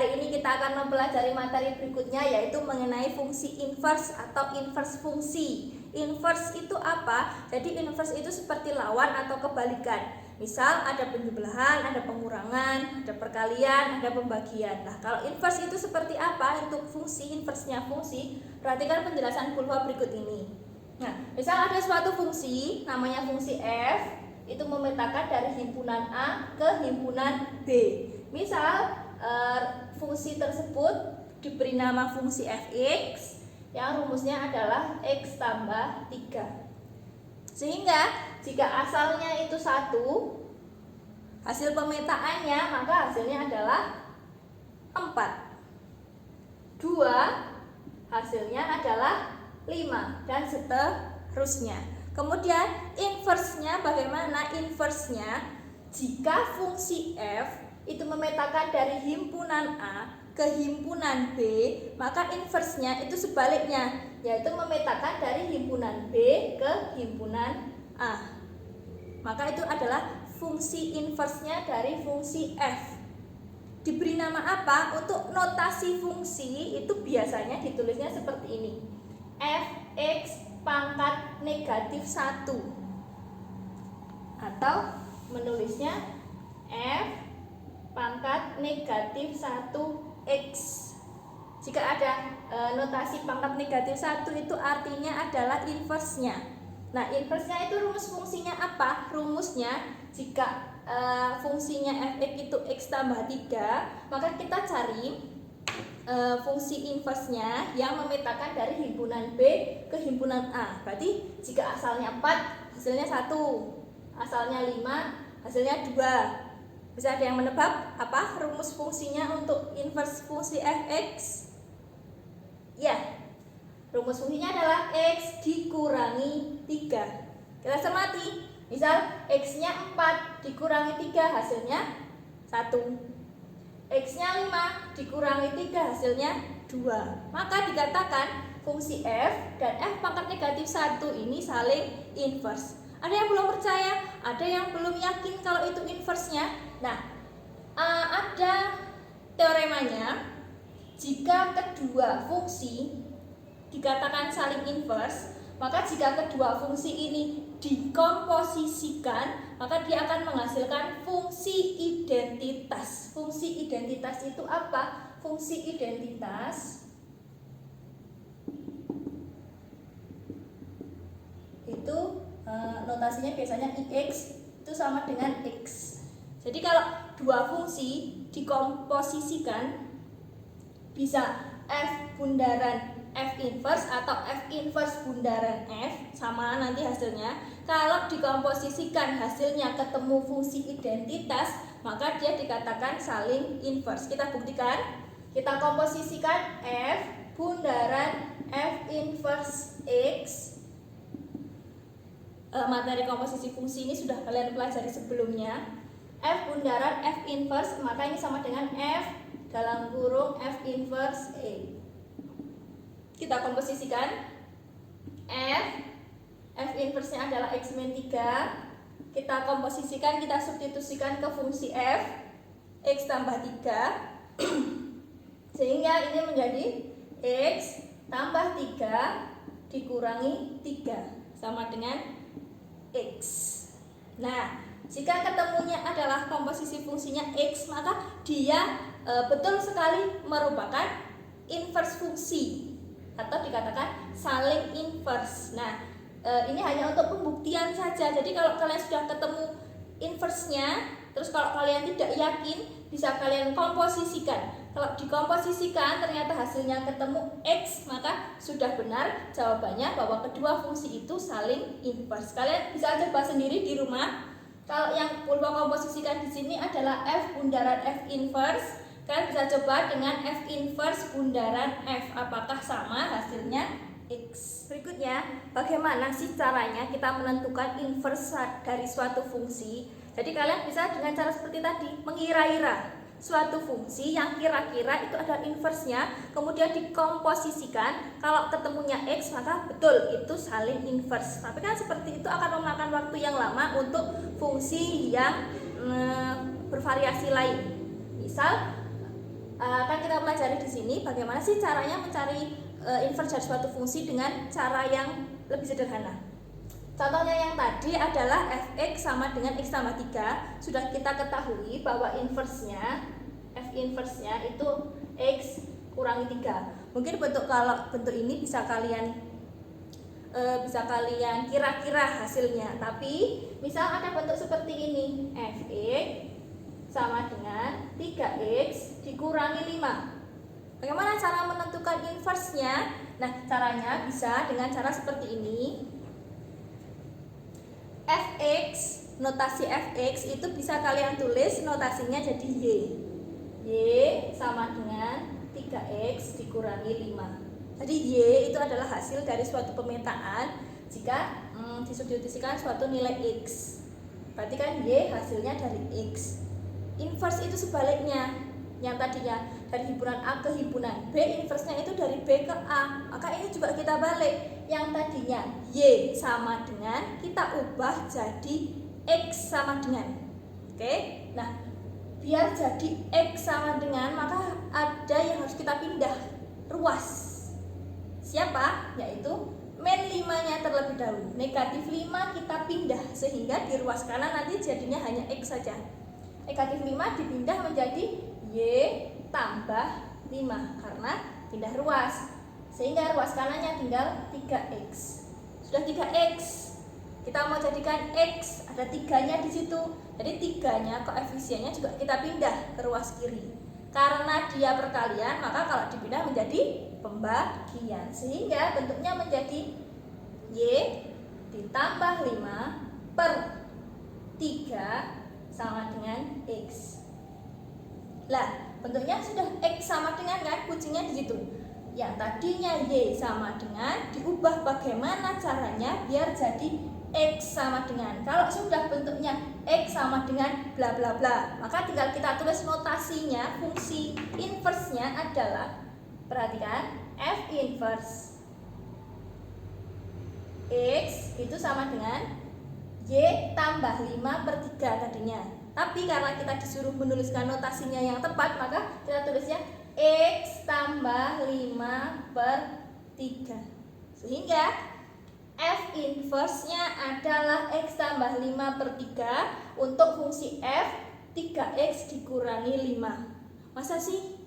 hari ini kita akan mempelajari materi berikutnya, yaitu mengenai fungsi inverse atau inverse fungsi. Inverse itu apa? Jadi inverse itu seperti lawan atau kebalikan. Misal ada penjumlahan, ada pengurangan, ada perkalian, ada pembagian. Nah, kalau inverse itu seperti apa? Untuk fungsi, inverse-nya fungsi, perhatikan penjelasan pulva berikut ini. Nah, misal ada suatu fungsi, namanya fungsi f, itu memetakan dari himpunan A ke himpunan B. Misal fungsi tersebut diberi nama fungsi fx, yang rumusnya adalah x tambah 3. Sehingga jika asalnya itu 1, hasil pemetaannya maka hasilnya adalah 4. 2, hasilnya adalah 5, dan seterusnya. Kemudian inverse-nya bagaimana? Inverse-nya jika fungsi f itu memetakan dari himpunan A ke himpunan B, maka inverse-nya itu sebaliknya, yaitu memetakan dari himpunan B ke himpunan A. Maka itu adalah fungsi inverse-nya dari fungsi f. Diberi nama apa? Untuk notasi fungsi itu biasanya ditulisnya seperti ini, fx pangkat negatif 1, atau menulisnya f pangkat negatif 1x. Jika ada notasi pangkat negatif 1 itu artinya adalah inverse-nya. Nah, inverse-nya itu rumus fungsinya apa? Rumusnya jika fungsinya fx itu x tambah 3, maka kita cari fungsi inverse-nya yang memetakan dari himpunan B ke himpunan A. Berarti jika asalnya 4, hasilnya 1, asalnya 5, hasilnya 2. Bisa ada yang menebak apa rumus fungsinya untuk inverse fungsi fx? Ya, rumus fungsinya adalah x dikurangi 3. Kita cermati, misal x-nya 4 dikurangi 3 hasilnya 1, x-nya 5 dikurangi 3 hasilnya 2. Maka dikatakan fungsi f dan f pangkat negatif 1 ini saling inverse. Ada yang belum percaya, ada yang belum yakin kalau itu inverse-nya. Nah, ada teoremanya, jika kedua fungsi dikatakan saling inverse, maka jika kedua fungsi ini dikomposisikan, maka dia akan menghasilkan fungsi identitas. Fungsi identitas itu apa? Fungsi identitas itu notasinya biasanya ix itu sama dengan x. Jadi kalau dua fungsi dikomposisikan, bisa f bundaran f inverse atau f inverse bundaran f, sama nanti hasilnya. Kalau dikomposisikan hasilnya ketemu fungsi identitas, maka dia dikatakan saling inverse. Kita buktikan. Kita komposisikan f bundaran f inverse x. Materi komposisi fungsi ini sudah kalian pelajari sebelumnya. F bundaran F inverse, maka ini sama dengan F dalam kurung F inverse E. Kita komposisikan F inverse-nya adalah X min 3. Kita komposisikan, kita substitusikan ke fungsi F X tambah 3 sehingga ini menjadi X tambah 3 dikurangi 3 sama dengan X. Nah, jika ketemunya adalah komposisi fungsinya X, maka dia betul sekali merupakan inverse fungsi atau dikatakan saling inverse. Nah, ini hanya untuk pembuktian saja. Jadi kalau kalian sudah ketemu inverse-nya, terus kalau kalian tidak yakin, bisa kalian komposisikan. Kalau dikomposisikan ternyata hasilnya ketemu X, maka sudah benar jawabannya bahwa kedua fungsi itu saling inverse. Kalian bisa coba sendiri di rumah. Kalau yang pulva komposisikan di sini adalah F bundaran F inverse, kalian bisa coba dengan F inverse bundaran F, apakah sama hasilnya X. Berikutnya, bagaimana sih caranya kita menentukan inverse dari suatu fungsi? Jadi kalian bisa dengan cara seperti tadi, mengira-ira suatu fungsi yang kira-kira itu ada inverse-nya, kemudian dikomposisikan. Kalau ketemunya X, maka betul itu saling inverse. Tapi kan seperti itu akan memakan waktu yang lama untuk fungsi yang bervariasi lain. Misal akan kita pelajari di sini bagaimana sih caranya mencari inverse dari suatu fungsi dengan cara yang lebih sederhana. Contohnya yang tadi adalah fx sama dengan x tambah 3. Sudah kita ketahui bahwa inverse-nya f inverse-nya itu x kurangi 3. Mungkin kalau bentuk ini bisa kalian kira-kira hasilnya. Tapi misal ada bentuk seperti ini, fx sama dengan 3x dikurangi 5. Bagaimana cara menentukan inverse-nya? Nah, caranya bisa dengan cara seperti ini. Fx, notasi fx itu bisa kalian tulis notasinya jadi y. Y sama dengan 3x dikurangi 5. Jadi y itu adalah hasil dari suatu pemetaan jika disubstitusikan suatu nilai x. Berarti kan y hasilnya dari x. Inverse itu sebaliknya, yang tadinya dari himpunan A ke himpunan B, inverse-nya itu dari B ke A. Maka ini juga kita balik, yang tadinya Y sama dengan, kita ubah jadi X sama dengan. Oke, nah biar jadi X sama dengan, maka ada yang harus kita pindah ruas. Siapa? Yaitu min 5-nya terlebih dahulu. Negatif 5 kita pindah, sehingga di ruas kanan nanti jadinya hanya X saja. Negatif 5 dipindah menjadi Y tambah 5 karena pindah ruas, sehingga ruas kanannya tinggal 3x. Sudah 3x, kita mau jadikan x, ada 3-nya di situ. Jadi 3-nya koefisiennya juga kita pindah ke ruas kiri. Karena dia perkalian, maka kalau dipindah menjadi pembagian, sehingga bentuknya menjadi y ditambah 5 per 3 sama dengan x. Lah, bentuknya sudah x sama dengan kan, kuncinya di situ. Yang tadinya y sama dengan diubah bagaimana caranya biar jadi x sama dengan. Kalau sudah bentuknya x sama dengan bla bla bla, maka tinggal kita tulis notasinya. Fungsi inverse-nya adalah, perhatikan, f inverse x itu sama dengan y tambah 5 per 3 tadinya. Tapi karena kita disuruh menuliskan notasinya yang tepat, maka kita tulisnya x tambah 5 per 3. Sehingga f inverse-nya adalah x tambah 5 per 3 untuk fungsi f 3x dikurangi 5. Masa sih?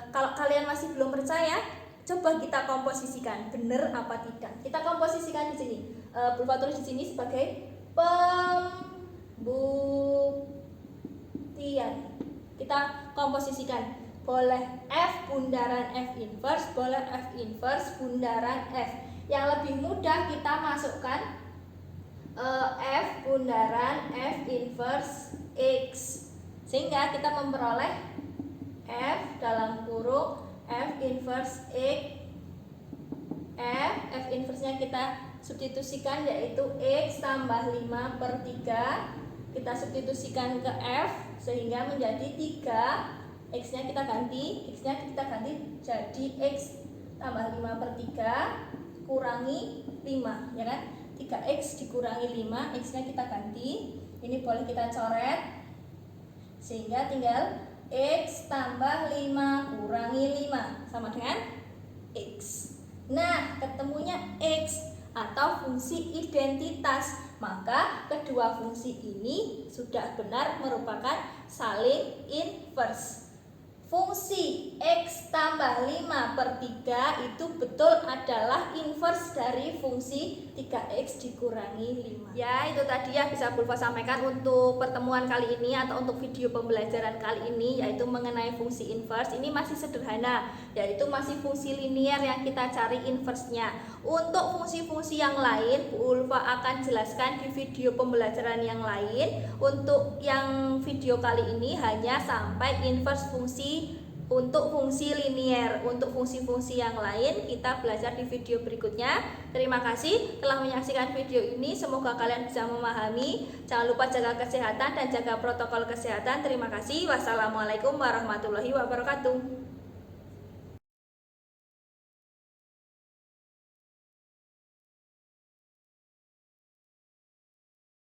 Kalau kalian masih belum percaya, coba kita komposisikan benar apa tidak. Kita komposisikan di sini. Pulva tulis di sini sebagai pembuktian. Kita komposisikan. Boleh f bundaran f inverse, boleh f inverse bundaran f. Yang lebih mudah kita masukkan f bundaran f inverse x, sehingga kita memperoleh f dalam kurung f inverse x. F inverse-nya kita substitusikan yaitu x tambah 5 per 3. Kita substitusikan ke f sehingga menjadi 3. X-nya kita ganti jadi x tambah 5 per 3 kurangi 5, ya kan? 3x dikurangi 5, x-nya kita ganti. Ini boleh kita coret, sehingga tinggal x tambah 5 kurangi 5 sama dengan x. Nah, ketemunya x atau fungsi identitas. Maka kedua fungsi ini sudah benar merupakan saling inverse. Fungsi x tambah 5 per 3 itu betul adalah inverse dari fungsi 3x dikurangi 5. Ya, itu tadi ya bisa Pulva sampaikan untuk pertemuan kali ini atau untuk video pembelajaran kali ini, yaitu mengenai fungsi inverse. Ini masih sederhana, yaitu masih fungsi linear yang kita cari inverse-nya. Untuk fungsi-fungsi yang lain, Pulva akan jelaskan di video pembelajaran yang lain. Untuk yang video kali ini hanya sampai inverse fungsi untuk fungsi linear. Untuk fungsi-fungsi yang lain kita belajar di video berikutnya. Terima kasih telah menyaksikan video ini. Semoga kalian bisa memahami. Jangan lupa jaga kesehatan dan jaga protokol kesehatan. Terima kasih. Wassalamualaikum warahmatullahi wabarakatuh.